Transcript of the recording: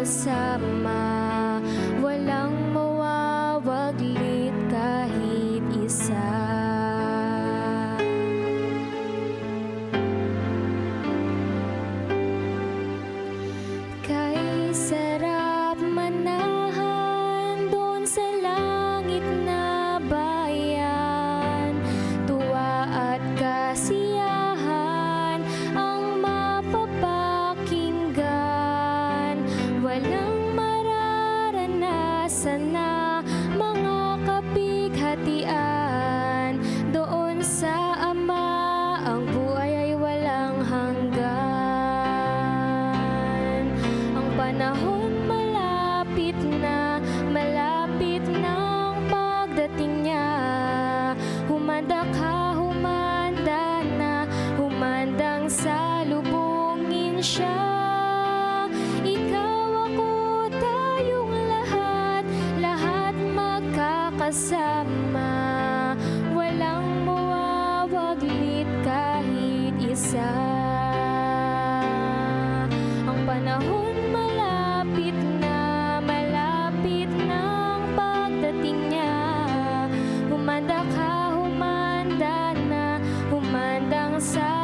kasama, walang mawawaglit kahit isa. Kay sarap manahan doon sa langit na bayan, tuwa at kasiyahan ang mapapakinggan. Walang mararanasan na mga kapighatian, doon sa Ama ang buhay ay walang hanggan. Ang panahon malapit na ang pagdating niya. Humanda ka, humanda na, humandang salubungin siya. Ikaw, ako, tayong lahat magkakasama, walang mawawaglit kahit isa. Ang panahon malapit na ang pagdating niya. Humanda ka, humanda na, humandang sa